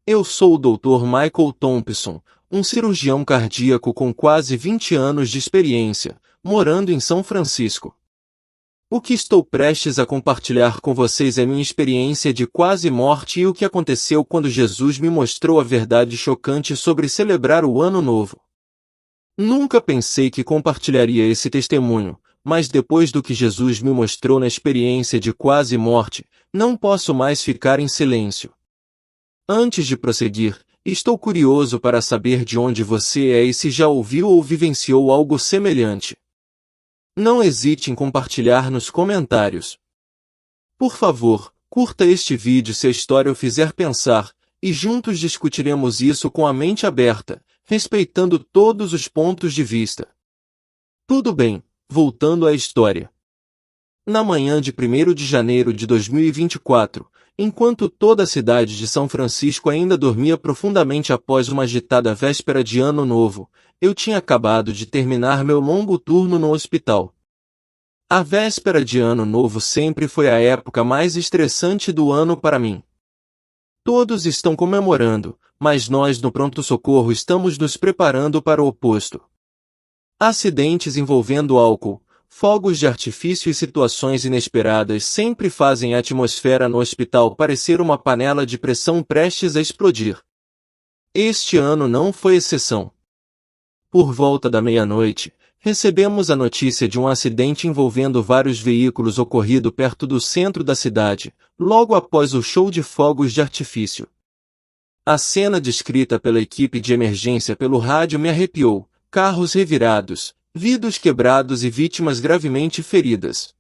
Eu sou o Dr. Michael Thompson, um cirurgião cardíaco com quase 20 anos de experiência, morando em São Francisco. O que estou prestes a compartilhar com vocês é minha experiência de quase morte e o que aconteceu quando Jesus me mostrou a verdade chocante sobre celebrar o Ano Novo. Nunca pensei que compartilharia esse testemunho, mas depois do que Jesus me mostrou na experiência de quase morte, não posso mais ficar em silêncio. Antes de prosseguir, estou curioso para saber de onde você é e se já ouviu ou vivenciou algo semelhante. Não hesite em compartilhar nos comentários. Por favor, curta este vídeo se a história o fizer pensar, e juntos discutiremos isso com a mente aberta, respeitando todos os pontos de vista. Tudo bem, voltando à história. Na manhã de 1º de janeiro de 2024, enquanto toda a cidade de São Francisco ainda dormia profundamente após uma agitada véspera de Ano Novo, eu tinha acabado de terminar meu longo turno no hospital. A véspera de Ano Novo sempre foi a época mais estressante do ano para mim. Todos estão comemorando, mas nós no pronto-socorro estamos nos preparando para o oposto. Acidentes envolvendo álcool, fogos de artifício e situações inesperadas sempre fazem a atmosfera no hospital parecer uma panela de pressão prestes a explodir. Este ano não foi exceção. Por volta da meia-noite, recebemos a notícia de um acidente envolvendo vários veículos ocorrido perto do centro da cidade, logo após o show de fogos de artifício. A cena descrita pela equipe de emergência pelo rádio me arrepiou: carros revirados, vidros quebrados e vítimas gravemente feridas.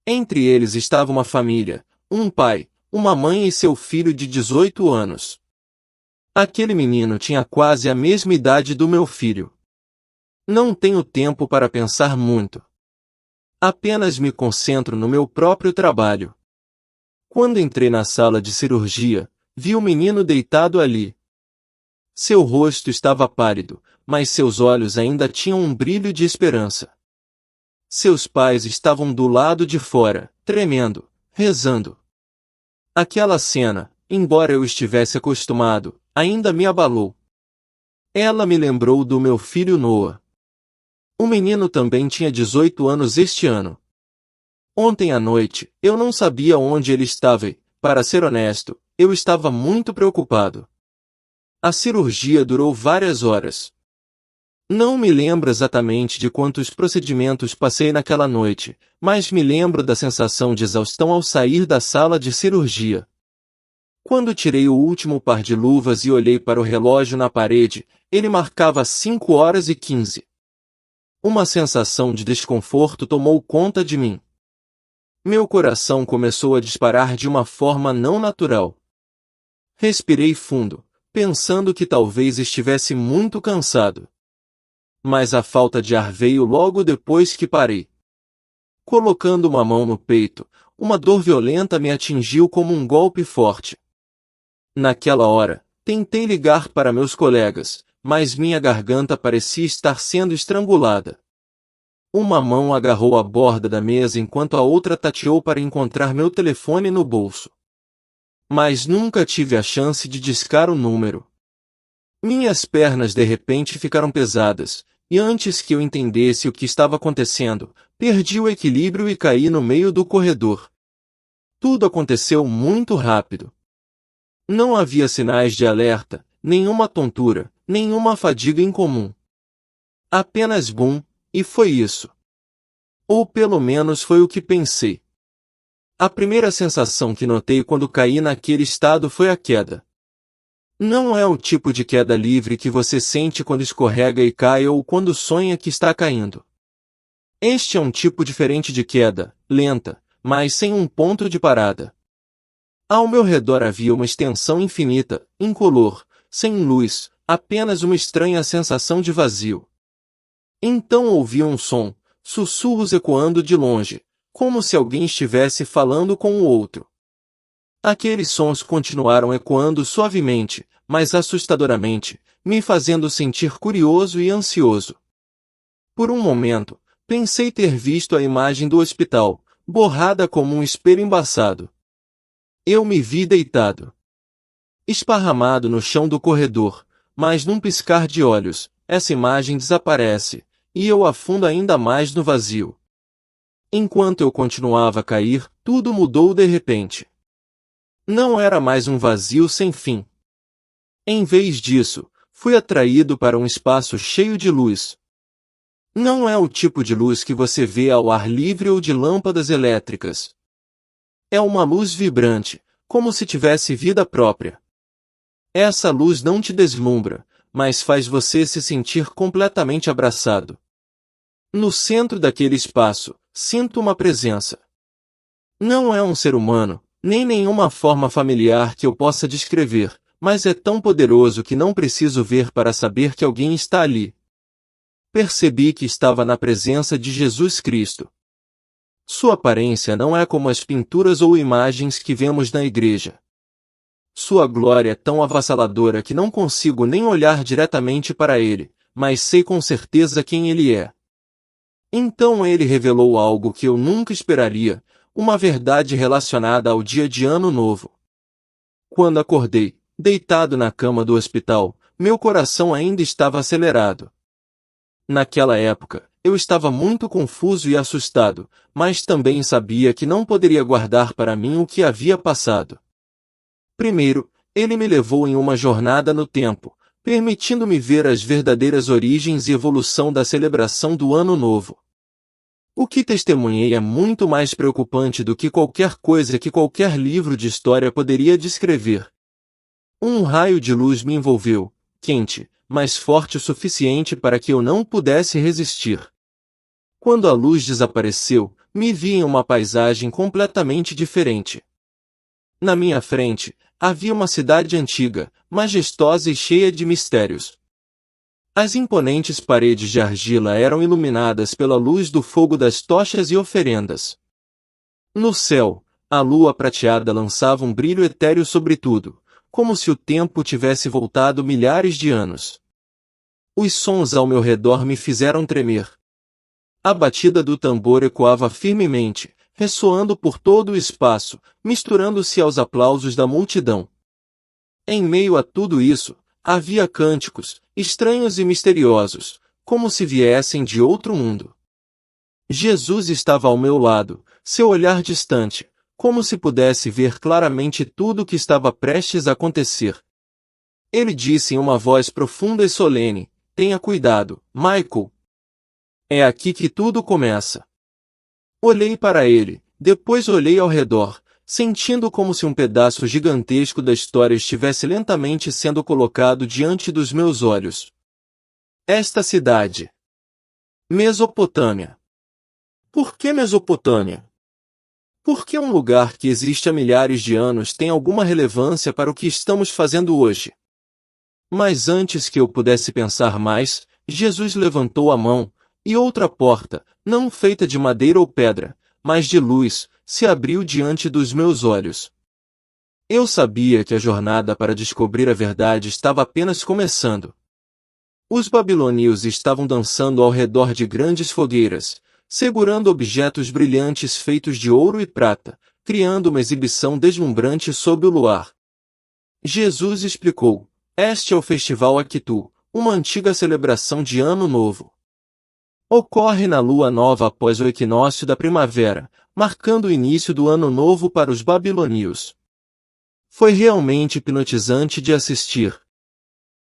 Entre eles estava uma família, um pai, uma mãe e seu filho de 18 anos. Aquele menino tinha quase a mesma idade do meu filho. Não tenho tempo para pensar muito. Apenas me concentro no meu próprio trabalho. Quando entrei na sala de cirurgia, vi o menino deitado ali. Seu rosto estava pálido, mas seus olhos ainda tinham um brilho de esperança. Seus pais estavam do lado de fora, tremendo, rezando. Aquela cena, embora eu estivesse acostumado, ainda me abalou. Ela me lembrou do meu filho Noah. O menino também tinha 18 anos este ano. Ontem à noite, eu não sabia onde ele estava e, para ser honesto, eu estava muito preocupado. A cirurgia durou várias horas. Não me lembro exatamente de quantos procedimentos passei naquela noite, mas me lembro da sensação de exaustão ao sair da sala de cirurgia. Quando tirei o último par de luvas e olhei para o relógio na parede, ele marcava 5h15. Uma sensação de desconforto tomou conta de mim. Meu coração começou a disparar de uma forma não natural. Respirei fundo, pensando que talvez estivesse muito cansado. Mas a falta de ar veio logo depois que parei. Colocando uma mão no peito, uma dor violenta me atingiu como um golpe forte. Naquela hora, tentei ligar para meus colegas, mas minha garganta parecia estar sendo estrangulada. Uma mão agarrou a borda da mesa enquanto a outra tateou para encontrar meu telefone no bolso. Mas nunca tive a chance de discar o número. Minhas pernas de repente ficaram pesadas, e antes que eu entendesse o que estava acontecendo, perdi o equilíbrio e caí no meio do corredor. Tudo aconteceu muito rápido. Não havia sinais de alerta, nenhuma tontura, nenhuma fadiga incomum. Apenas bum, e foi isso. Ou pelo menos foi o que pensei. A primeira sensação que notei quando caí naquele estado foi a queda. Não é o tipo de queda livre que você sente quando escorrega e cai ou quando sonha que está caindo. Este é um tipo diferente de queda, lenta, mas sem um ponto de parada. Ao meu redor havia uma extensão infinita, incolor, sem luz, apenas uma estranha sensação de vazio. Então ouvi um som, sussurros ecoando de longe, como se alguém estivesse falando com o outro. Aqueles sons continuaram ecoando suavemente, mas assustadoramente, me fazendo sentir curioso e ansioso. Por um momento, pensei ter visto a imagem do hospital, borrada como um espelho embaçado. Eu me vi deitado. esparramado no chão do corredor, mas num piscar de olhos, essa imagem desaparece, e eu afundo ainda mais no vazio. Enquanto eu continuava a cair, tudo mudou de repente. Não era mais um vazio sem fim. Em vez disso, fui atraído para um espaço cheio de luz. Não é o tipo de luz que você vê ao ar livre ou de lâmpadas elétricas. É uma luz vibrante, como se tivesse vida própria. Essa luz não te deslumbra, mas faz você se sentir completamente abraçado. No centro daquele espaço, sinto uma presença. Não é um ser humano, nem nenhuma forma familiar que eu possa descrever, mas é tão poderoso que não preciso ver para saber que alguém está ali. Percebi que estava na presença de Jesus Cristo. Sua aparência não é como as pinturas ou imagens que vemos na igreja. Sua glória é tão avassaladora que não consigo nem olhar diretamente para ele, mas sei com certeza quem ele é. Então ele revelou algo que eu nunca esperaria, uma verdade relacionada ao dia de Ano Novo. Quando acordei, deitado na cama do hospital, meu coração ainda estava acelerado. Naquela época, eu estava muito confuso e assustado, mas também sabia que não poderia guardar para mim o que havia passado. Primeiro, ele me levou em uma jornada no tempo, permitindo-me ver as verdadeiras origens e evolução da celebração do Ano Novo. O que testemunhei é muito mais preocupante do que qualquer coisa que qualquer livro de história poderia descrever. Um raio de luz me envolveu, quente, mas forte o suficiente para que eu não pudesse resistir. Quando a luz desapareceu, me vi em uma paisagem completamente diferente. Na minha frente, havia uma cidade antiga, majestosa e cheia de mistérios. As imponentes paredes de argila eram iluminadas pela luz do fogo das tochas e oferendas. No céu, a lua prateada lançava um brilho etéreo sobre tudo, como se o tempo tivesse voltado milhares de anos. Os sons ao meu redor me fizeram tremer. A batida do tambor ecoava firmemente, ressoando por todo o espaço, misturando-se aos aplausos da multidão. Em meio a tudo isso, havia cânticos, estranhos e misteriosos, como se viessem de outro mundo. Jesus estava ao meu lado, seu olhar distante, como se pudesse ver claramente tudo o que estava prestes a acontecer. Ele disse em uma voz profunda e solene: "Tenha cuidado, Michael. É aqui que tudo começa." Olhei para ele, depois olhei ao redor, sentindo como se um pedaço gigantesco da história estivesse lentamente sendo colocado diante dos meus olhos. Esta cidade. Mesopotâmia. Por que Mesopotâmia? Por que um lugar que existe há milhares de anos tem alguma relevância para o que estamos fazendo hoje? Mas antes que eu pudesse pensar mais, Jesus levantou a mão, e outra porta, não feita de madeira ou pedra, mas de luz, se abriu diante dos meus olhos. Eu sabia que a jornada para descobrir a verdade estava apenas começando. Os babilônios estavam dançando ao redor de grandes fogueiras, segurando objetos brilhantes feitos de ouro e prata, criando uma exibição deslumbrante sob o luar. Jesus explicou: "Este é o Festival Akitu, uma antiga celebração de Ano Novo. Ocorre na lua nova após o equinócio da primavera, marcando o início do Ano Novo para os babilônios." Foi realmente hipnotizante de assistir.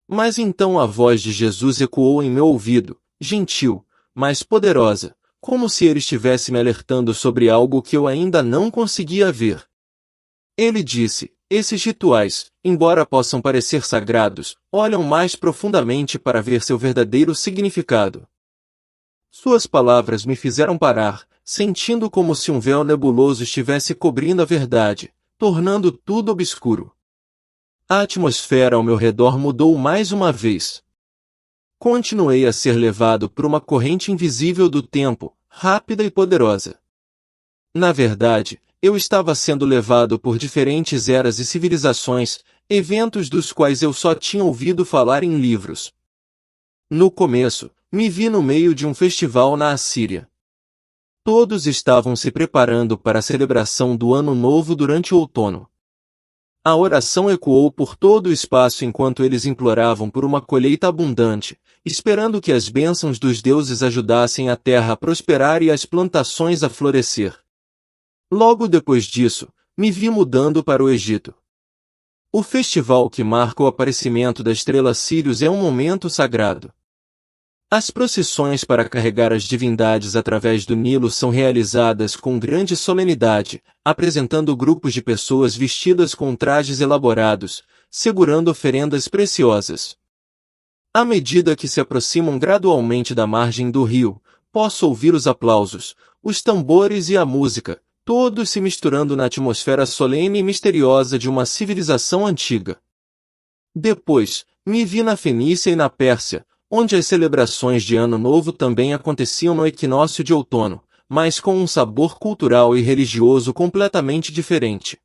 Mas então a voz de Jesus ecoou em meu ouvido, gentil, mas poderosa, como se ele estivesse me alertando sobre algo que eu ainda não conseguia ver. Ele disse: "Esses rituais, embora possam parecer sagrados, olham mais profundamente para ver seu verdadeiro significado." Suas palavras me fizeram parar, sentindo como se um véu nebuloso estivesse cobrindo a verdade, tornando tudo obscuro. A atmosfera ao meu redor mudou mais uma vez. Continuei a ser levado por uma corrente invisível do tempo, rápida e poderosa. Na verdade, eu estava sendo levado por diferentes eras e civilizações, eventos dos quais eu só tinha ouvido falar em livros. No começo, me vi no meio de um festival na Assíria. Todos estavam se preparando para a celebração do Ano Novo durante o outono. A oração ecoou por todo o espaço enquanto eles imploravam por uma colheita abundante, esperando que as bênçãos dos deuses ajudassem a terra a prosperar e as plantações a florescer. Logo depois disso, me vi mudando para o Egito. O festival que marca o aparecimento da estrela Sírius é um momento sagrado. As procissões para carregar as divindades através do Nilo são realizadas com grande solenidade, apresentando grupos de pessoas vestidas com trajes elaborados, segurando oferendas preciosas. À medida que se aproximam gradualmente da margem do rio, posso ouvir os aplausos, os tambores e a música, todos se misturando na atmosfera solene e misteriosa de uma civilização antiga. Depois, me vi na Fenícia e na Pérsia, onde as celebrações de Ano Novo também aconteciam no equinócio de outono, mas com um sabor cultural e religioso completamente diferente.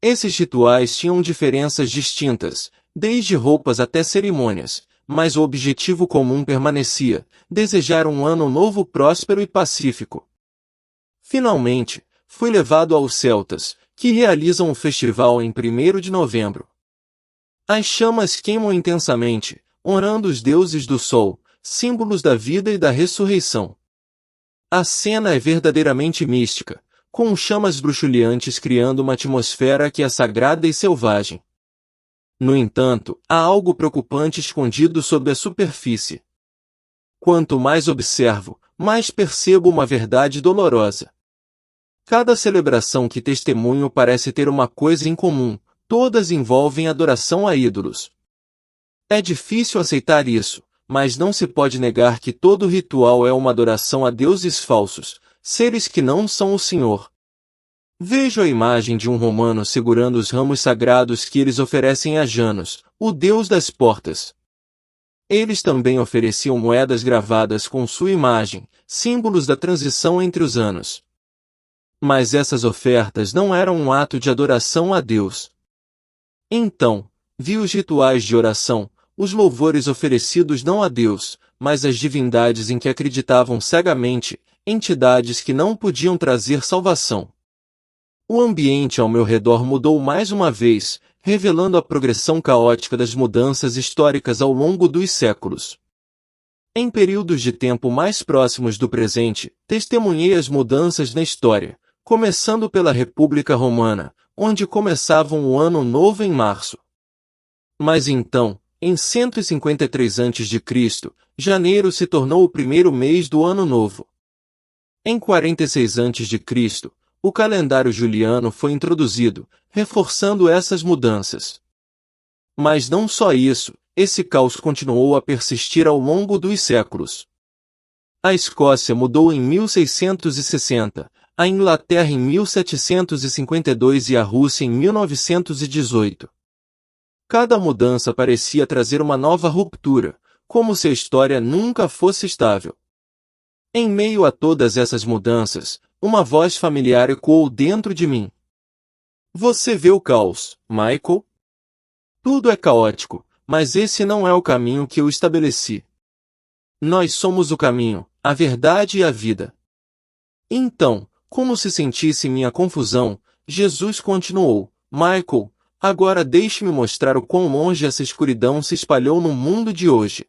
Esses rituais tinham diferenças distintas, desde roupas até cerimônias, mas o objetivo comum permanecia: desejar um ano novo próspero e pacífico. Finalmente, fui levado aos celtas, que realizam o festival em 1º de novembro. As chamas queimam intensamente, honrando os deuses do sol, símbolos da vida e da ressurreição. A cena é verdadeiramente mística, com chamas bruxuleantes criando uma atmosfera que é sagrada e selvagem. No entanto, há algo preocupante escondido sob a superfície. Quanto mais observo, mais percebo uma verdade dolorosa. Cada celebração que testemunho parece ter uma coisa em comum: todas envolvem adoração a ídolos. É difícil aceitar isso, mas não se pode negar que todo ritual é uma adoração a deuses falsos, seres que não são o Senhor. Vejo a imagem de um romano segurando os ramos sagrados que eles oferecem a Janos, o deus das portas. Eles também ofereciam moedas gravadas com sua imagem, símbolos da transição entre os anos. Mas essas ofertas não eram um ato de adoração a Deus. Então, vi os rituais de oração, os louvores oferecidos não a Deus, mas às divindades em que acreditavam cegamente, entidades que não podiam trazer salvação. O ambiente ao meu redor mudou mais uma vez, revelando a progressão caótica das mudanças históricas ao longo dos séculos. Em períodos de tempo mais próximos do presente, testemunhei as mudanças na história, começando pela República Romana, onde começavam o Ano Novo em março. Mas então, em 153 a.C., janeiro se tornou o primeiro mês do Ano Novo. Em 46 a.C., o calendário juliano foi introduzido, reforçando essas mudanças. Mas não só isso, esse caos continuou a persistir ao longo dos séculos. A Escócia mudou em 1660, a Inglaterra em 1752 e a Rússia em 1918. Cada mudança parecia trazer uma nova ruptura, como se a história nunca fosse estável. Em meio a todas essas mudanças, uma voz familiar ecoou dentro de mim. Você vê o caos, Michael? Tudo é caótico, mas esse não é o caminho que eu estabeleci. Nós somos o caminho, a verdade e a vida. Então, como se sentisse minha confusão, Jesus continuou: Michael, agora deixe-me mostrar o quão longe essa escuridão se espalhou no mundo de hoje.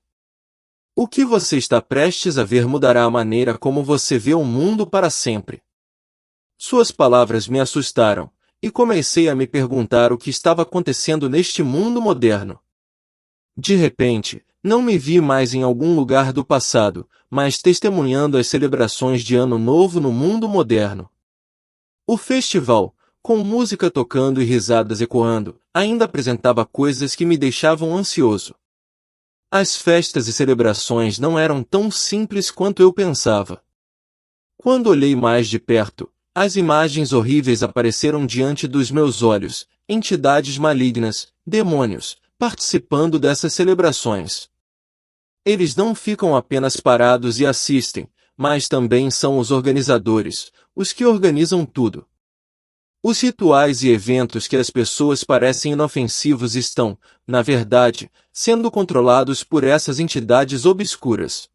O que você está prestes a ver mudará a maneira como você vê o mundo para sempre. Suas palavras me assustaram, e comecei a me perguntar o que estava acontecendo neste mundo moderno. De repente, não me vi mais em algum lugar do passado, mas testemunhando as celebrações de Ano Novo no mundo moderno. O festival, com música tocando e risadas ecoando, ainda apresentava coisas que me deixavam ansioso. As festas e celebrações não eram tão simples quanto eu pensava. Quando olhei mais de perto, as imagens horríveis apareceram diante dos meus olhos: entidades malignas, demônios, participando dessas celebrações. Eles não ficam apenas parados e assistem, mas também são os organizadores, os que organizam tudo. Os rituais e eventos que as pessoas parecem inofensivos estão, na verdade, sendo controlados por essas entidades obscuras.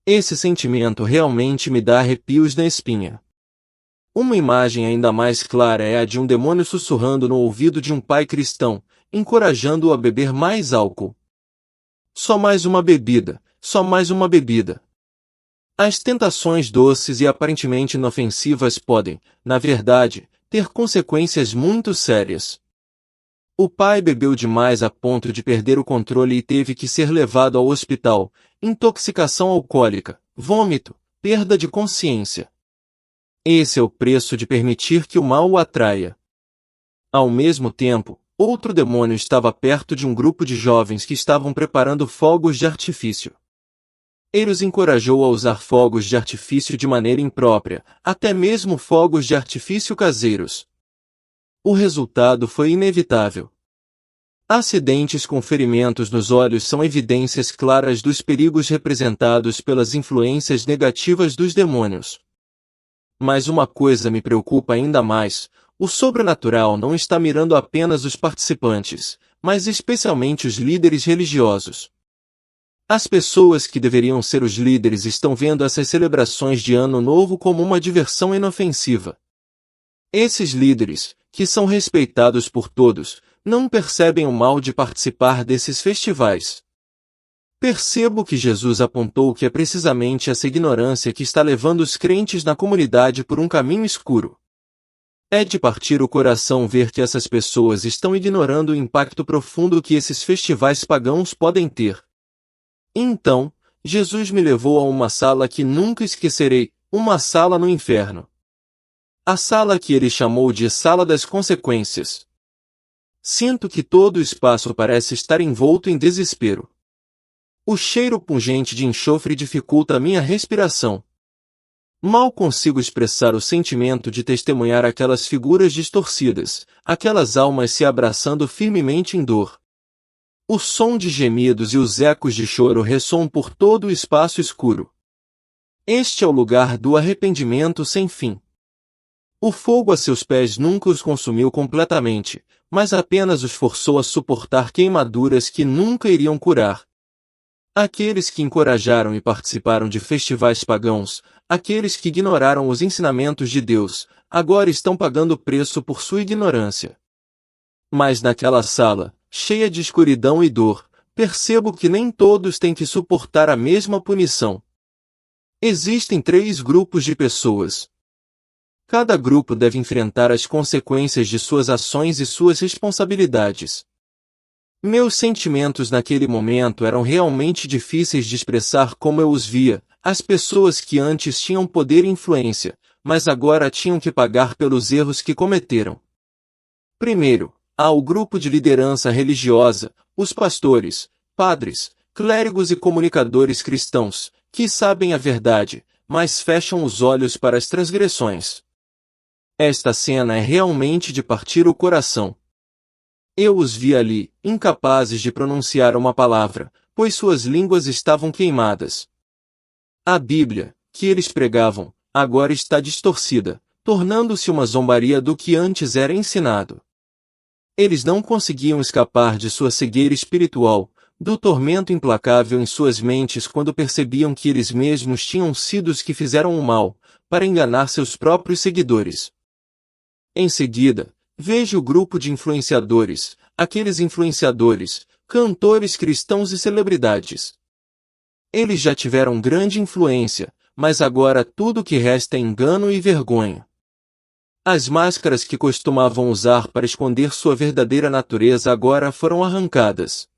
Esse sentimento realmente me dá arrepios na espinha. Uma imagem ainda mais clara é a de um demônio sussurrando no ouvido de um pai cristão, encorajando-o a beber mais álcool. Só mais uma bebida, só mais uma bebida. As tentações doces e aparentemente inofensivas podem, na verdade, ter consequências muito sérias. O pai bebeu demais a ponto de perder o controle e teve que ser levado ao hospital. Intoxicação alcoólica, vômito, perda de consciência. Esse é o preço de permitir que o mal o atraia. Ao mesmo tempo, outro demônio estava perto de um grupo de jovens que estavam preparando fogos de artifício. Ele os encorajou a usar fogos de artifício de maneira imprópria, até mesmo fogos de artifício caseiros. O resultado foi inevitável. Acidentes com ferimentos nos olhos são evidências claras dos perigos representados pelas influências negativas dos demônios. Mas uma coisa me preocupa ainda mais: o sobrenatural não está mirando apenas os participantes, mas especialmente os líderes religiosos. As pessoas que deveriam ser os líderes estão vendo essas celebrações de Ano Novo como uma diversão inofensiva. Esses líderes, que são respeitados por todos, não percebem o mal de participar desses festivais. Percebo que Jesus apontou que é precisamente essa ignorância que está levando os crentes na comunidade por um caminho escuro. É de partir o coração ver que essas pessoas estão ignorando o impacto profundo que esses festivais pagãos podem ter. Então, Jesus me levou a uma sala que nunca esquecerei, uma sala no inferno. A sala que ele chamou de Sala das Consequências. Sinto que todo o espaço parece estar envolto em desespero. O cheiro pungente de enxofre dificulta a minha respiração. Mal consigo expressar o sentimento de testemunhar aquelas figuras distorcidas, aquelas almas se abraçando firmemente em dor. O som de gemidos e os ecos de choro ressoam por todo o espaço escuro. Este é o lugar do arrependimento sem fim. O fogo a seus pés nunca os consumiu completamente, mas apenas os forçou a suportar queimaduras que nunca iriam curar. Aqueles que encorajaram e participaram de festivais pagãos, aqueles que ignoraram os ensinamentos de Deus, agora estão pagando o preço por sua ignorância. Mas naquela sala, cheia de escuridão e dor, percebo que nem todos têm que suportar a mesma punição. Existem 3 grupos de pessoas. Cada grupo deve enfrentar as consequências de suas ações e suas responsabilidades. Meus sentimentos naquele momento eram realmente difíceis de expressar como eu os via, as pessoas que antes tinham poder e influência, mas agora tinham que pagar pelos erros que cometeram. Primeiro, há o grupo de liderança religiosa, os pastores, padres, clérigos e comunicadores cristãos, que sabem a verdade, mas fecham os olhos para as transgressões. Esta cena é realmente de partir o coração. Eu os vi ali, incapazes de pronunciar uma palavra, pois suas línguas estavam queimadas. A Bíblia, que eles pregavam, agora está distorcida, tornando-se uma zombaria do que antes era ensinado. Eles não conseguiam escapar de sua cegueira espiritual, do tormento implacável em suas mentes quando percebiam que eles mesmos tinham sido os que fizeram o mal, para enganar seus próprios seguidores. Em seguida, vejo o grupo de influenciadores, aqueles influenciadores, cantores cristãos e celebridades. Eles já tiveram grande influência, mas agora tudo o que resta é engano e vergonha. As máscaras que costumavam usar para esconder sua verdadeira natureza agora foram arrancadas.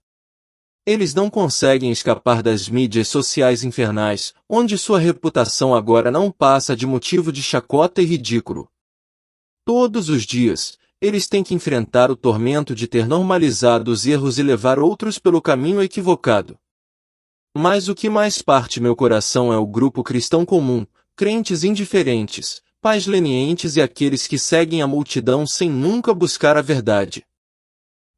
Eles não conseguem escapar das mídias sociais infernais, onde sua reputação agora não passa de motivo de chacota e ridículo. Todos os dias, eles têm que enfrentar o tormento de ter normalizado os erros e levar outros pelo caminho equivocado. Mas o que mais parte meu coração é o grupo cristão comum, crentes indiferentes, pais lenientes e aqueles que seguem a multidão sem nunca buscar a verdade.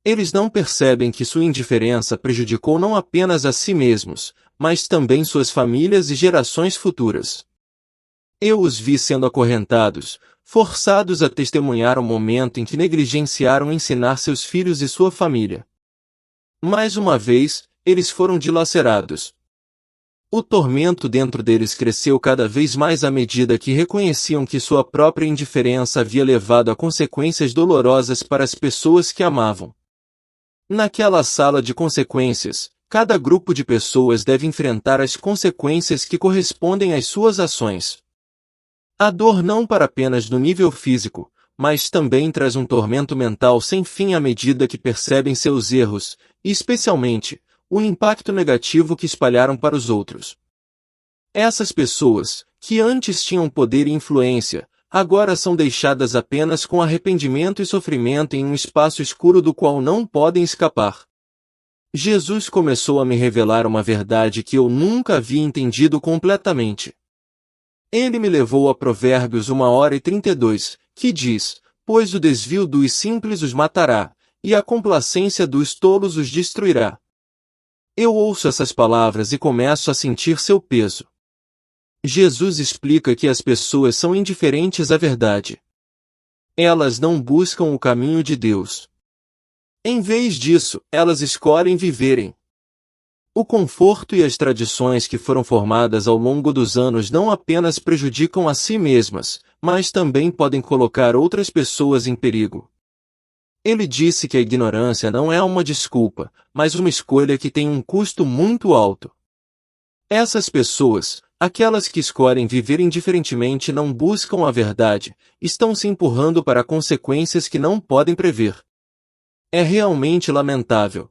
Eles não percebem que sua indiferença prejudicou não apenas a si mesmos, mas também suas famílias e gerações futuras. Eu os vi sendo acorrentados, forçados a testemunhar o momento em que negligenciaram ensinar seus filhos e sua família. Mais uma vez, eles foram dilacerados. O tormento dentro deles cresceu cada vez mais à medida que reconheciam que sua própria indiferença havia levado a consequências dolorosas para as pessoas que amavam. Naquela sala de consequências, cada grupo de pessoas deve enfrentar as consequências que correspondem às suas ações. A dor não para apenas no nível físico, mas também traz um tormento mental sem fim à medida que percebem seus erros, e especialmente, o impacto negativo que espalharam para os outros. Essas pessoas, que antes tinham poder e influência, agora são deixadas apenas com arrependimento e sofrimento em um espaço escuro do qual não podem escapar. Jesus começou a me revelar uma verdade que eu nunca havia entendido completamente. Ele me levou a Provérbios 1h32, que diz: pois o desvio dos simples os matará, e a complacência dos tolos os destruirá. Eu ouço essas palavras e começo a sentir seu peso. Jesus explica que as pessoas são indiferentes à verdade. Elas não buscam o caminho de Deus. Em vez disso, elas escolhem viverem. O conforto e as tradições que foram formadas ao longo dos anos não apenas prejudicam a si mesmas, mas também podem colocar outras pessoas em perigo. Ele disse que a ignorância não é uma desculpa, mas uma escolha que tem um custo muito alto. Essas pessoas, aquelas que escolhem viver indiferentemente e não buscam a verdade, estão se empurrando para consequências que não podem prever. É realmente lamentável.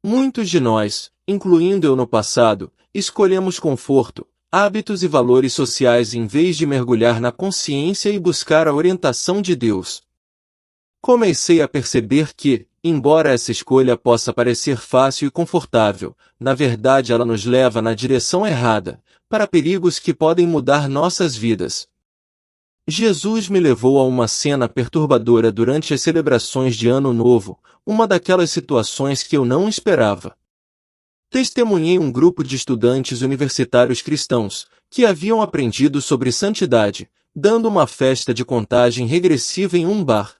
Muitos de nós, incluindo eu no passado, escolhemos conforto, hábitos e valores sociais em vez de mergulhar na consciência e buscar a orientação de Deus. Comecei a perceber que, embora essa escolha possa parecer fácil e confortável, na verdade ela nos leva na direção errada, para perigos que podem mudar nossas vidas. Jesus me levou a uma cena perturbadora durante as celebrações de Ano Novo, uma daquelas situações que eu não esperava. Testemunhei um grupo de estudantes universitários cristãos, que haviam aprendido sobre santidade, dando uma festa de contagem regressiva em um bar.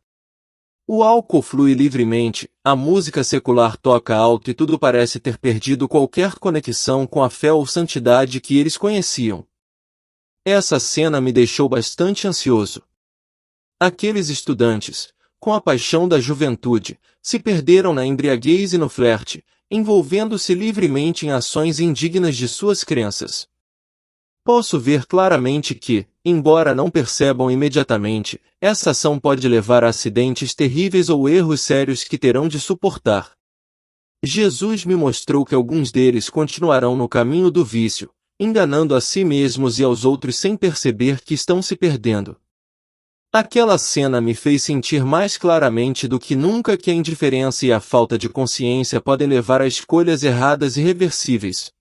O álcool flui livremente, a música secular toca alto e tudo parece ter perdido qualquer conexão com a fé ou santidade que eles conheciam. Essa cena me deixou bastante ansioso. Aqueles estudantes, com a paixão da juventude, se perderam na embriaguez e no flerte, envolvendo-se livremente em ações indignas de suas crenças. Posso ver claramente que, embora não percebam imediatamente, essa ação pode levar a acidentes terríveis ou erros sérios que terão de suportar. Jesus me mostrou que alguns deles continuarão no caminho do vício, enganando a si mesmos e aos outros sem perceber que estão se perdendo. Aquela cena me fez sentir mais claramente do que nunca que a indiferença e a falta de consciência podem levar a escolhas erradas e irreversíveis.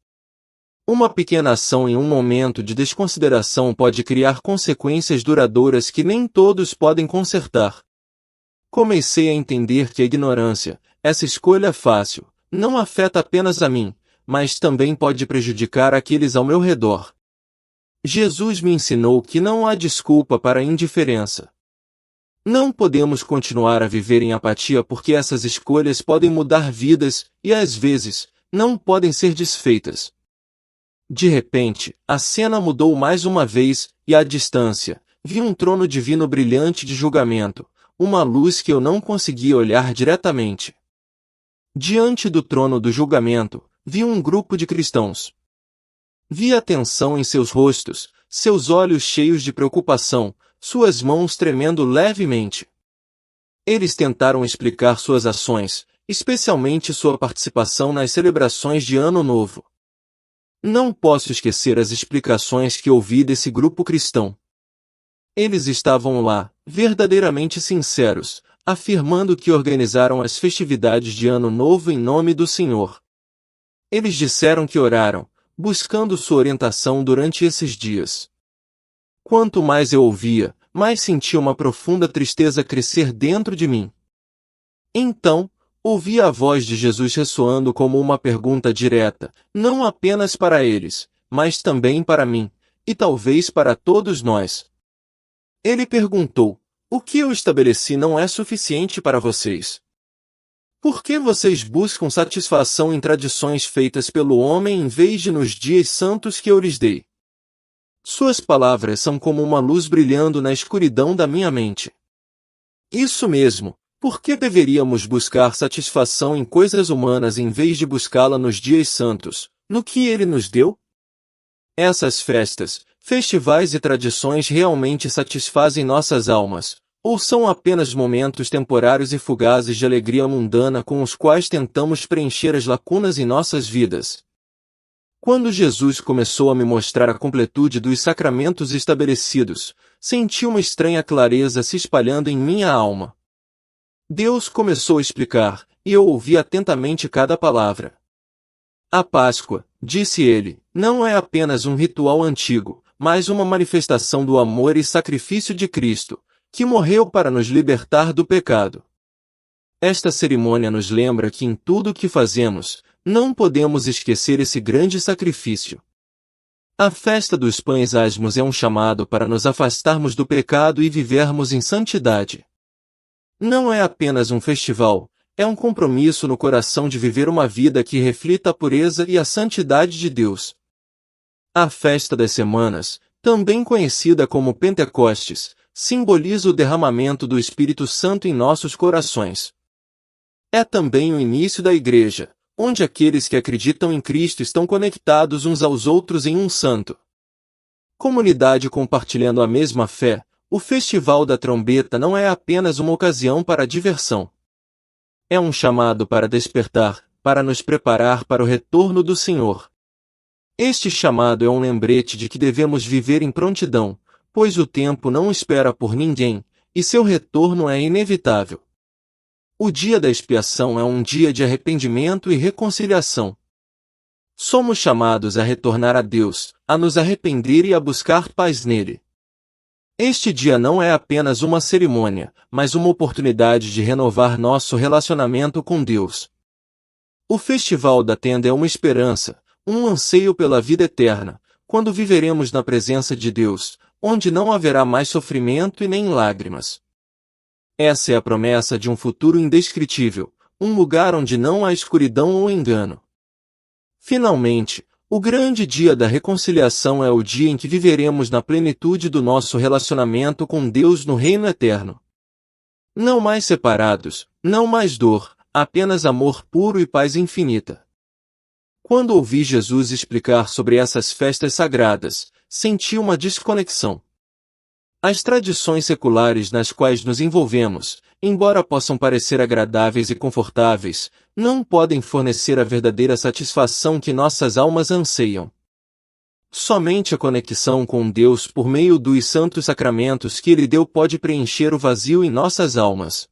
Uma pequena ação em um momento de desconsideração pode criar consequências duradouras que nem todos podem consertar. Comecei a entender que a ignorância, essa escolha fácil, não afeta apenas a mim, mas também pode prejudicar aqueles ao meu redor. Jesus me ensinou que não há desculpa para a indiferença. Não podemos continuar a viver em apatia porque essas escolhas podem mudar vidas e, às vezes, não podem ser desfeitas. De repente, a cena mudou mais uma vez, e à distância, vi um trono divino brilhante de julgamento, uma luz que eu não conseguia olhar diretamente. Diante do trono do julgamento, vi um grupo de cristãos. Vi a tensão em seus rostos, seus olhos cheios de preocupação, suas mãos tremendo levemente. Eles tentaram explicar suas ações, especialmente sua participação nas celebrações de Ano Novo. Não posso esquecer as explicações que ouvi desse grupo cristão. Eles estavam lá, verdadeiramente sinceros, afirmando que organizaram as festividades de Ano Novo em nome do Senhor. Eles disseram que oraram, buscando sua orientação durante esses dias. Quanto mais eu ouvia, mais sentia uma profunda tristeza crescer dentro de mim. Então, ouvi a voz de Jesus ressoando como uma pergunta direta, não apenas para eles, mas também para mim, e talvez para todos nós. Ele perguntou: o que eu estabeleci não é suficiente para vocês? Por que vocês buscam satisfação em tradições feitas pelo homem em vez de nos dias santos que eu lhes dei? Suas palavras são como uma luz brilhando na escuridão da minha mente. Isso mesmo, por que deveríamos buscar satisfação em coisas humanas em vez de buscá-la nos dias santos, no que ele nos deu? Essas festas, festivais e tradições realmente satisfazem nossas almas, ou são apenas momentos temporários e fugazes de alegria mundana com os quais tentamos preencher as lacunas em nossas vidas? Quando Jesus começou a me mostrar a completude dos sacramentos estabelecidos, senti uma estranha clareza se espalhando em minha alma. Deus começou a explicar, e eu ouvi atentamente cada palavra. A Páscoa, disse ele, não é apenas um ritual antigo, mas uma manifestação do amor e sacrifício de Cristo, que morreu para nos libertar do pecado. Esta cerimônia nos lembra que em tudo o que fazemos, não podemos esquecer esse grande sacrifício. A festa dos pães asmos é um chamado para nos afastarmos do pecado e vivermos em santidade. Não é apenas um festival, é um compromisso no coração de viver uma vida que reflita a pureza e a santidade de Deus. A festa das semanas, também conhecida como Pentecostes, simboliza o derramamento do Espírito Santo em nossos corações. É também o início da Igreja, onde aqueles que acreditam em Cristo estão conectados uns aos outros em um santo comunidade compartilhando a mesma fé. O Festival da Trombeta não é apenas uma ocasião para a diversão. É um chamado para despertar, para nos preparar para o retorno do Senhor. Este chamado é um lembrete de que devemos viver em prontidão, pois o tempo não espera por ninguém, e seu retorno é inevitável. O dia da expiação é um dia de arrependimento e reconciliação. Somos chamados a retornar a Deus, a nos arrepender e a buscar paz nele. Este dia não é apenas uma cerimônia, mas uma oportunidade de renovar nosso relacionamento com Deus. O Festival da Tenda é uma esperança, um anseio pela vida eterna, quando viveremos na presença de Deus, onde não haverá mais sofrimento e nem lágrimas. Essa é a promessa de um futuro indescritível, um lugar onde não há escuridão ou engano. Finalmente, o grande dia da reconciliação é o dia em que viveremos na plenitude do nosso relacionamento com Deus no reino eterno. Não mais separados, não mais dor, apenas amor puro e paz infinita. Quando ouvi Jesus explicar sobre essas festas sagradas, senti uma desconexão. As tradições seculares nas quais nos envolvemos, embora possam parecer agradáveis e confortáveis, não podem fornecer a verdadeira satisfação que nossas almas anseiam. Somente a conexão com Deus por meio dos santos sacramentos que Ele deu pode preencher o vazio em nossas almas.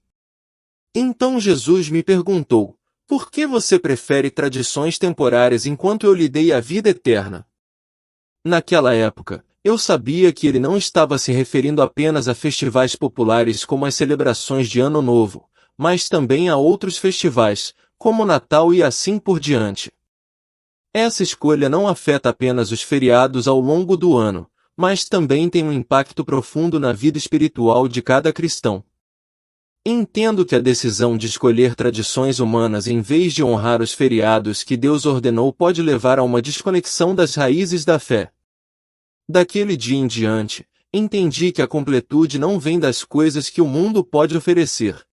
Então Jesus me perguntou, por que você prefere tradições temporárias enquanto eu lhe dei a vida eterna? Naquela época, eu sabia que ele não estava se referindo apenas a festivais populares como as celebrações de Ano Novo, mas também a outros festivais, como Natal e assim por diante. Essa escolha não afeta apenas os feriados ao longo do ano, mas também tem um impacto profundo na vida espiritual de cada cristão. Entendo que a decisão de escolher tradições humanas em vez de honrar os feriados que Deus ordenou pode levar a uma desconexão das raízes da fé. Daquele dia em diante, entendi que a completude não vem das coisas que o mundo pode oferecer.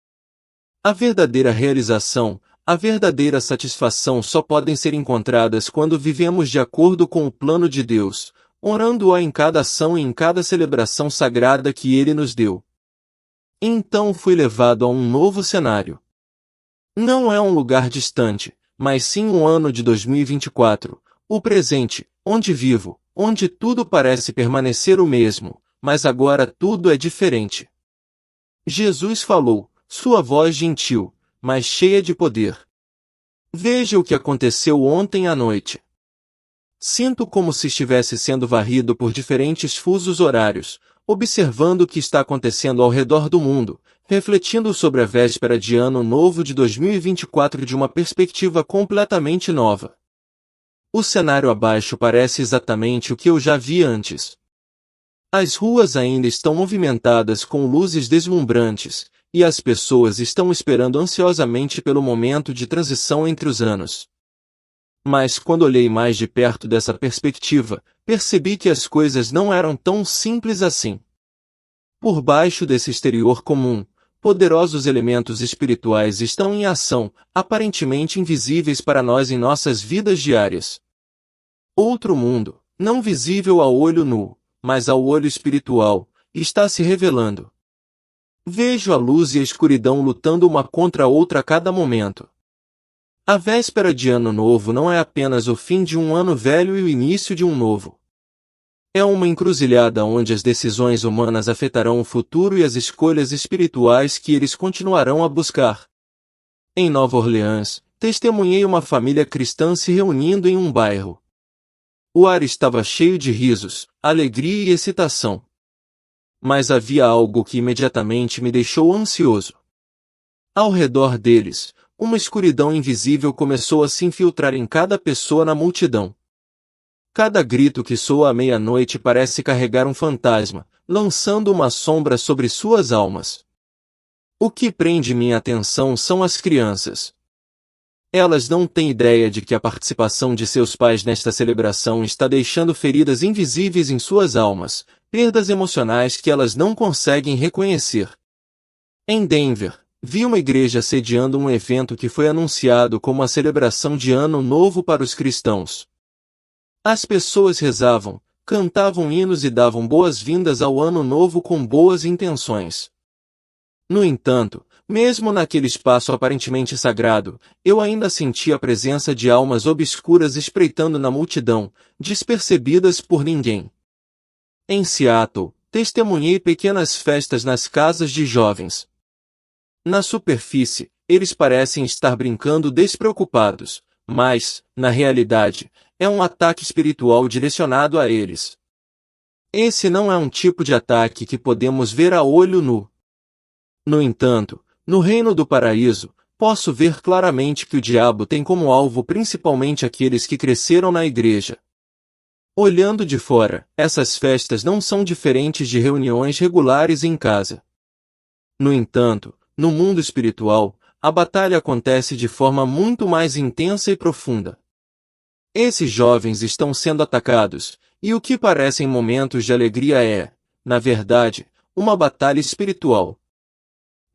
A verdadeira realização, a verdadeira satisfação só podem ser encontradas quando vivemos de acordo com o plano de Deus, honrando-o em cada ação e em cada celebração sagrada que Ele nos deu. Então fui levado a um novo cenário. Não é um lugar distante, mas sim um ano de 2024, o presente, onde vivo, onde tudo parece permanecer o mesmo, mas agora tudo é diferente. Jesus falou, sua voz gentil, mas cheia de poder. Veja o que aconteceu ontem à noite. Sinto como se estivesse sendo varrido por diferentes fusos horários, observando o que está acontecendo ao redor do mundo, refletindo sobre a véspera de Ano Novo de 2024 de uma perspectiva completamente nova. O cenário abaixo parece exatamente o que eu já vi antes. As ruas ainda estão movimentadas com luzes deslumbrantes, e as pessoas estão esperando ansiosamente pelo momento de transição entre os anos. Mas quando olhei mais de perto dessa perspectiva, percebi que as coisas não eram tão simples assim. Por baixo desse exterior comum, poderosos elementos espirituais estão em ação, aparentemente invisíveis para nós em nossas vidas diárias. Outro mundo, não visível ao olho nu, mas ao olho espiritual, está se revelando. Vejo a luz e a escuridão lutando uma contra a outra a cada momento. A véspera de Ano Novo não é apenas o fim de um ano velho e o início de um novo. É uma encruzilhada onde as decisões humanas afetarão o futuro e as escolhas espirituais que eles continuarão a buscar. Em Nova Orleans, testemunhei uma família cristã se reunindo em um bairro. O ar estava cheio de risos, alegria e excitação. Mas havia algo que imediatamente me deixou ansioso. Ao redor deles, uma escuridão invisível começou a se infiltrar em cada pessoa na multidão. Cada grito que soa à meia-noite parece carregar um fantasma, lançando uma sombra sobre suas almas. O que prende minha atenção são as crianças. Elas não têm ideia de que a participação de seus pais nesta celebração está deixando feridas invisíveis em suas almas, perdas emocionais que elas não conseguem reconhecer. Em Denver, vi uma igreja sediando um evento que foi anunciado como a celebração de Ano Novo para os cristãos. As pessoas rezavam, cantavam hinos e davam boas-vindas ao Ano Novo com boas intenções. No entanto, mesmo naquele espaço aparentemente sagrado, eu ainda sentia a presença de almas obscuras espreitando na multidão, despercebidas por ninguém. Em Seattle, testemunhei pequenas festas nas casas de jovens. Na superfície, eles parecem estar brincando despreocupados, mas, na realidade, é um ataque espiritual direcionado a eles. Esse não é um tipo de ataque que podemos ver a olho nu. No entanto, no reino do paraíso, posso ver claramente que o diabo tem como alvo principalmente aqueles que cresceram na igreja. Olhando de fora, essas festas não são diferentes de reuniões regulares em casa. No entanto, no mundo espiritual, a batalha acontece de forma muito mais intensa e profunda. Esses jovens estão sendo atacados, e o que parecem momentos de alegria é, na verdade, uma batalha espiritual.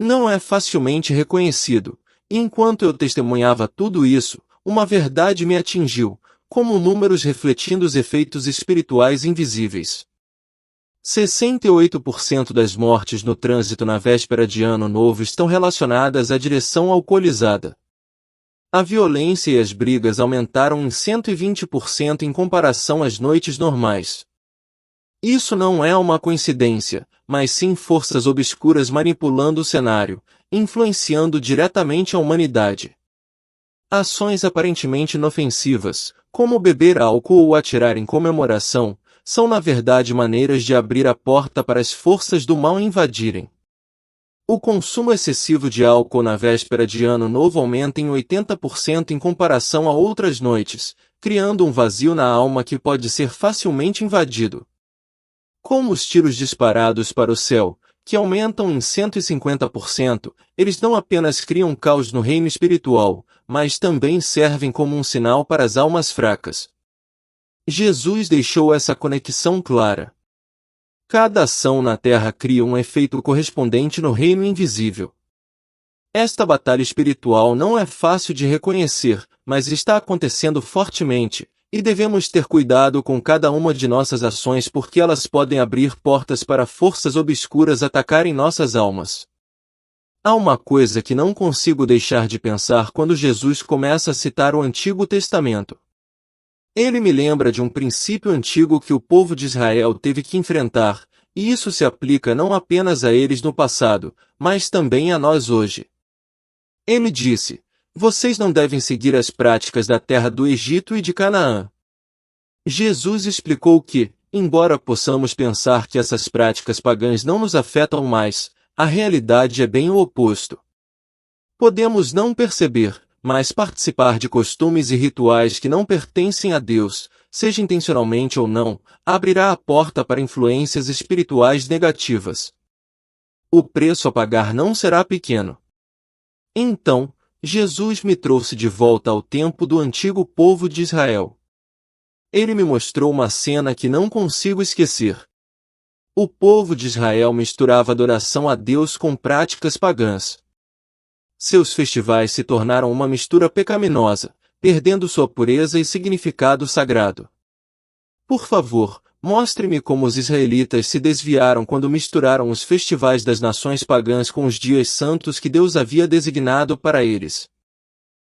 Não é facilmente reconhecido, e enquanto eu testemunhava tudo isso, uma verdade me atingiu, como números refletindo os efeitos espirituais invisíveis. 68% das mortes no trânsito na véspera de Ano Novo estão relacionadas à direção alcoolizada. A violência e as brigas aumentaram em 120% em comparação às noites normais. Isso não é uma coincidência, mas sim forças obscuras manipulando o cenário, influenciando diretamente a humanidade. Ações aparentemente inofensivas, como beber álcool ou atirar em comemoração, são na verdade maneiras de abrir a porta para as forças do mal invadirem. O consumo excessivo de álcool na véspera de Ano Novo aumenta em 80% em comparação a outras noites, criando um vazio na alma que pode ser facilmente invadido. Como os tiros disparados para o céu, que aumentam em 150%, eles não apenas criam caos no reino espiritual, mas também servem como um sinal para as almas fracas. Jesus deixou essa conexão clara. Cada ação na terra cria um efeito correspondente no reino invisível. Esta batalha espiritual não é fácil de reconhecer, mas está acontecendo fortemente, e devemos ter cuidado com cada uma de nossas ações porque elas podem abrir portas para forças obscuras atacarem nossas almas. Há uma coisa que não consigo deixar de pensar quando Jesus começa a citar o Antigo Testamento. Ele me lembra de um princípio antigo que o povo de Israel teve que enfrentar, e isso se aplica não apenas a eles no passado, mas também a nós hoje. Ele disse: vocês não devem seguir as práticas da terra do Egito e de Canaã. Jesus explicou que, embora possamos pensar que essas práticas pagãs não nos afetam mais, a realidade é bem o oposto. Podemos não perceber, mas participar de costumes e rituais que não pertencem a Deus, seja intencionalmente ou não, abrirá a porta para influências espirituais negativas. O preço a pagar não será pequeno. Então, Jesus me trouxe de volta ao tempo do antigo povo de Israel. Ele me mostrou uma cena que não consigo esquecer. O povo de Israel misturava adoração a Deus com práticas pagãs. Seus festivais se tornaram uma mistura pecaminosa, perdendo sua pureza e significado sagrado. Por favor, mostre-me como os israelitas se desviaram quando misturaram os festivais das nações pagãs com os dias santos que Deus havia designado para eles.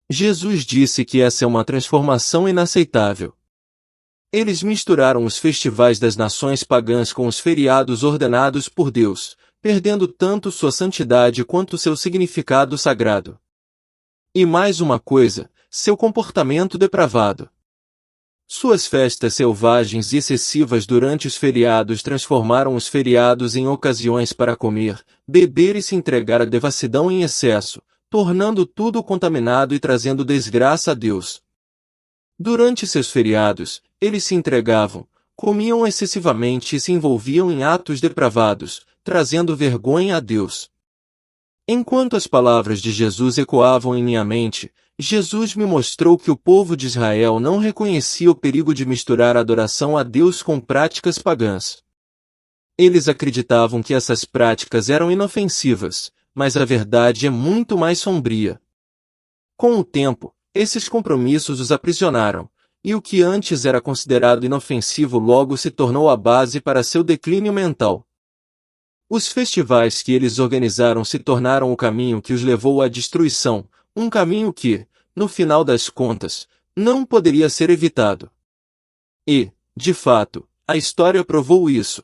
Jesus disse que essa é uma transformação inaceitável. Eles misturaram os festivais das nações pagãs com os feriados ordenados por Deus, perdendo tanto sua santidade quanto seu significado sagrado. E mais uma coisa, seu comportamento depravado. Suas festas selvagens e excessivas durante os feriados transformaram os feriados em ocasiões para comer, beber e se entregar à devassidão em excesso, tornando tudo contaminado e trazendo desgraça a Deus. Durante seus feriados, eles se entregavam, comiam excessivamente e se envolviam em atos depravados, trazendo vergonha a Deus. Enquanto as palavras de Jesus ecoavam em minha mente, Jesus me mostrou que o povo de Israel não reconhecia o perigo de misturar a adoração a Deus com práticas pagãs. Eles acreditavam que essas práticas eram inofensivas, mas a verdade é muito mais sombria. Com o tempo, esses compromissos os aprisionaram, e o que antes era considerado inofensivo logo se tornou a base para seu declínio mental. Os festivais que eles organizaram se tornaram o caminho que os levou à destruição, um caminho que, no final das contas, não poderia ser evitado. E, de fato, a história provou isso.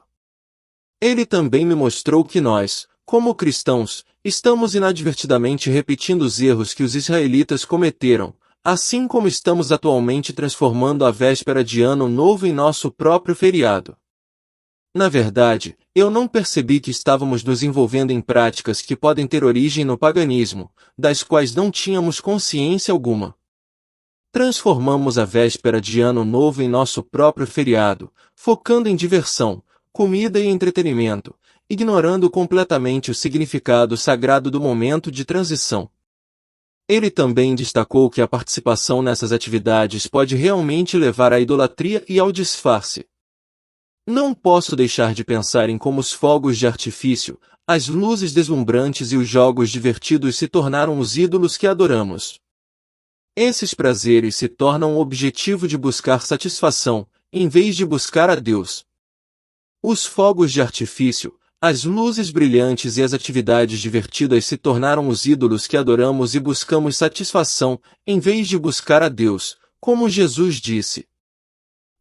Ele também me mostrou que nós, como cristãos, estamos inadvertidamente repetindo os erros que os israelitas cometeram, assim como estamos atualmente transformando a véspera de Ano Novo em nosso próprio feriado. Na verdade, eu não percebi que estávamos nos envolvendo em práticas que podem ter origem no paganismo, das quais não tínhamos consciência alguma. Transformamos a véspera de Ano Novo em nosso próprio feriado, focando em diversão, comida e entretenimento, ignorando completamente o significado sagrado do momento de transição. Ele também destacou que a participação nessas atividades pode realmente levar à idolatria e ao disfarce. Não posso deixar de pensar em como os fogos de artifício, as luzes deslumbrantes e os jogos divertidos se tornaram os ídolos que adoramos. Esses prazeres se tornam o objetivo de buscar satisfação, em vez de buscar a Deus. Os fogos de artifício, as luzes brilhantes e as atividades divertidas se tornaram os ídolos que adoramos e buscamos satisfação, em vez de buscar a Deus, como Jesus disse.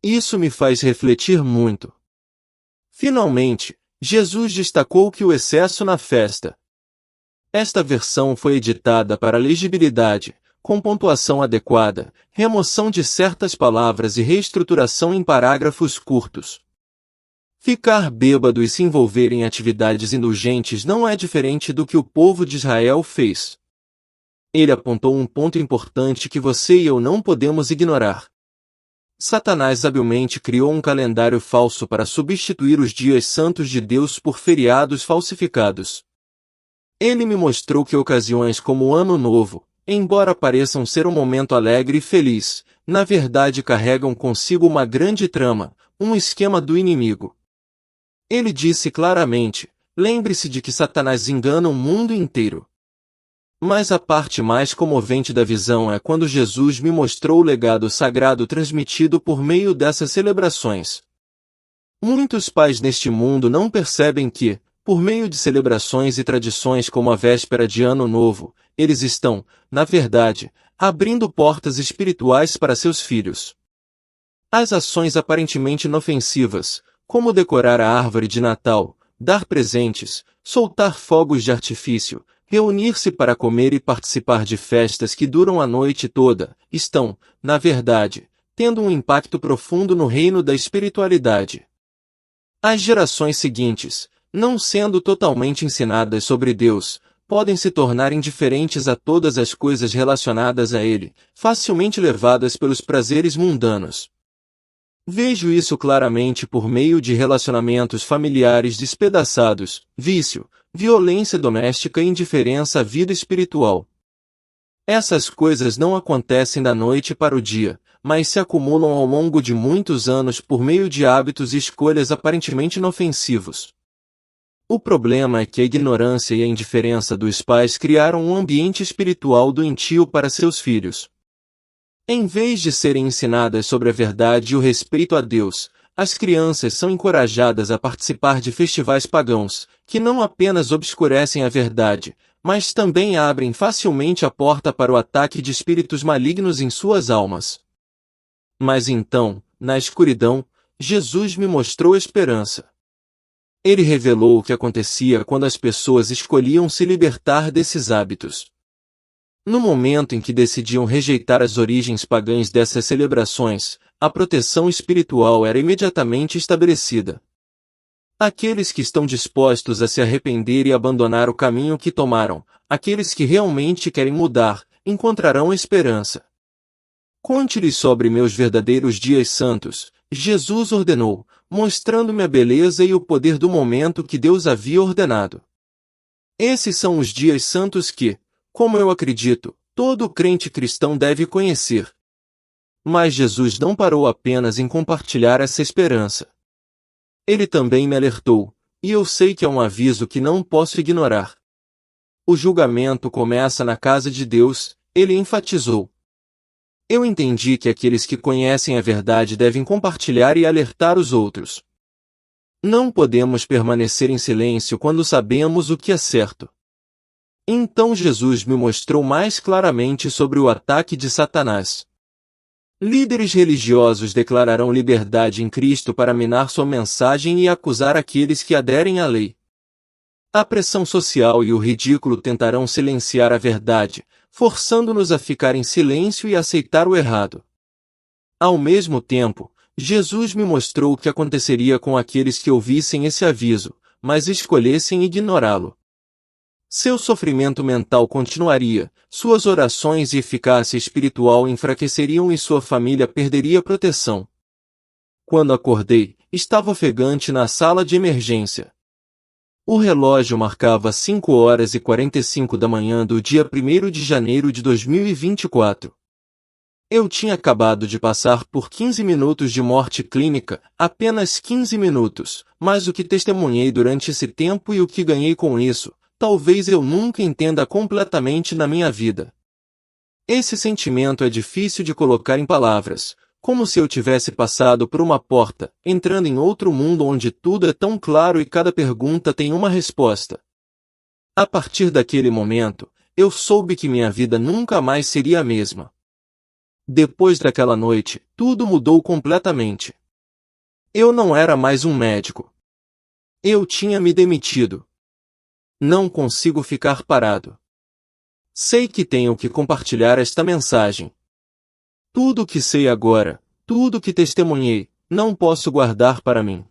Isso me faz refletir muito. Finalmente, Jesus destacou que o excesso na festa. Esta versão foi editada para legibilidade, com pontuação adequada, remoção de certas palavras e reestruturação em parágrafos curtos. Ficar bêbado e se envolver em atividades indulgentes não é diferente do que o povo de Israel fez. Ele apontou um ponto importante que você e eu não podemos ignorar. Satanás habilmente criou um calendário falso para substituir os dias santos de Deus por feriados falsificados. Ele me mostrou que ocasiões como o Ano Novo, embora pareçam ser um momento alegre e feliz, na verdade carregam consigo uma grande trama, um esquema do inimigo. Ele disse claramente, lembre-se de que Satanás engana o mundo inteiro. Mas a parte mais comovente da visão é quando Jesus me mostrou o legado sagrado transmitido por meio dessas celebrações. Muitos pais neste mundo não percebem que, por meio de celebrações e tradições como a véspera de Ano Novo, eles estão, na verdade, abrindo portas espirituais para seus filhos. As ações aparentemente inofensivas, como decorar a árvore de Natal, dar presentes, soltar fogos de artifício, reunir-se para comer e participar de festas que duram a noite toda, estão, na verdade, tendo um impacto profundo no reino da espiritualidade. As gerações seguintes, não sendo totalmente ensinadas sobre Deus, podem se tornar indiferentes a todas as coisas relacionadas a Ele, facilmente levadas pelos prazeres mundanos. Vejo isso claramente por meio de relacionamentos familiares despedaçados, vício, violência doméstica e indiferença à vida espiritual. Essas coisas não acontecem da noite para o dia, mas se acumulam ao longo de muitos anos por meio de hábitos e escolhas aparentemente inofensivos. O problema é que a ignorância e a indiferença dos pais criaram um ambiente espiritual doentio para seus filhos. Em vez de serem ensinadas sobre a verdade e o respeito a Deus, as crianças são encorajadas a participar de festivais pagãos, que não apenas obscurecem a verdade, mas também abrem facilmente a porta para o ataque de espíritos malignos em suas almas. Mas então, na escuridão, Jesus me mostrou esperança. Ele revelou o que acontecia quando as pessoas escolhiam se libertar desses hábitos. No momento em que decidiam rejeitar as origens pagãs dessas celebrações, a proteção espiritual era imediatamente estabelecida. Aqueles que estão dispostos a se arrepender e abandonar o caminho que tomaram, aqueles que realmente querem mudar, encontrarão esperança. Conte-lhes sobre meus verdadeiros dias santos, Jesus ordenou, mostrando-me a beleza e o poder do momento que Deus havia ordenado. Esses são os dias santos que, como eu acredito, todo crente cristão deve conhecer. Mas Jesus não parou apenas em compartilhar essa esperança. Ele também me alertou, e eu sei que é um aviso que não posso ignorar. O julgamento começa na casa de Deus, ele enfatizou. Eu entendi que aqueles que conhecem a verdade devem compartilhar e alertar os outros. Não podemos permanecer em silêncio quando sabemos o que é certo. Então Jesus me mostrou mais claramente sobre o ataque de Satanás. Líderes religiosos declararão liberdade em Cristo para minar sua mensagem e acusar aqueles que aderem à lei. A pressão social e o ridículo tentarão silenciar a verdade, forçando-nos a ficar em silêncio e aceitar o errado. Ao mesmo tempo, Jesus me mostrou o que aconteceria com aqueles que ouvissem esse aviso, mas escolhessem ignorá-lo. Seu sofrimento mental continuaria, suas orações e eficácia espiritual enfraqueceriam e sua família perderia proteção. Quando acordei, estava ofegante na sala de emergência. O relógio marcava 5h45 da manhã do dia 1º de janeiro de 2024. Eu tinha acabado de passar por 15 minutos de morte clínica, apenas 15 minutos, mas o que testemunhei durante esse tempo e o que ganhei com isso, talvez eu nunca entenda completamente na minha vida. Esse sentimento é difícil de colocar em palavras, como se eu tivesse passado por uma porta, entrando em outro mundo onde tudo é tão claro e cada pergunta tem uma resposta. A partir daquele momento, eu soube que minha vida nunca mais seria a mesma. Depois daquela noite, tudo mudou completamente. Eu não era mais um médico. Eu tinha me demitido. Não consigo ficar parado. Sei que tenho que compartilhar esta mensagem. Tudo o que sei agora, tudo o que testemunhei, não posso guardar para mim.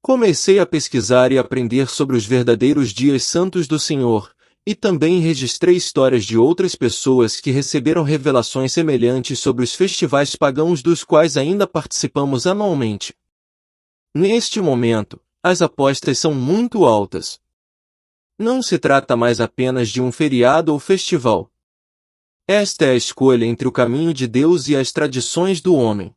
Comecei a pesquisar e aprender sobre os verdadeiros dias santos do Senhor, e também registrei histórias de outras pessoas que receberam revelações semelhantes sobre os festivais pagãos dos quais ainda participamos anualmente. Neste momento, as apostas são muito altas. Não se trata mais apenas de um feriado ou festival. Esta é a escolha entre o caminho de Deus e as tradições do homem.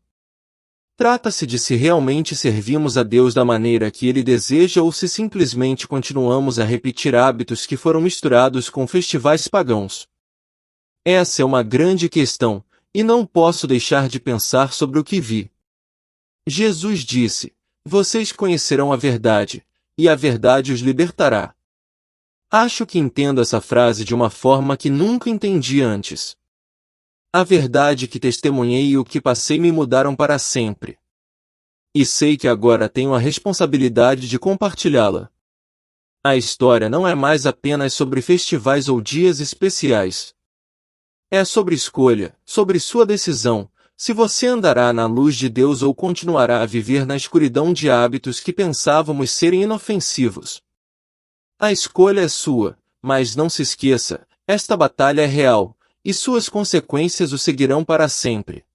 Trata-se de se realmente servimos a Deus da maneira que Ele deseja ou se simplesmente continuamos a repetir hábitos que foram misturados com festivais pagãos. Essa é uma grande questão, e não posso deixar de pensar sobre o que vi. Jesus disse: "Vocês conhecerão a verdade, e a verdade os libertará." Acho que entendo essa frase de uma forma que nunca entendi antes. A verdade que testemunhei e o que passei me mudaram para sempre. E sei que agora tenho a responsabilidade de compartilhá-la. A história não é mais apenas sobre festivais ou dias especiais. É sobre escolha, sobre sua decisão, se você andará na luz de Deus ou continuará a viver na escuridão de hábitos que pensávamos serem inofensivos. A escolha é sua, mas não se esqueça, esta batalha é real, e suas consequências o seguirão para sempre.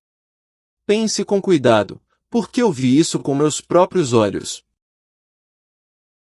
Pense com cuidado, Porque eu vi isso com meus próprios olhos.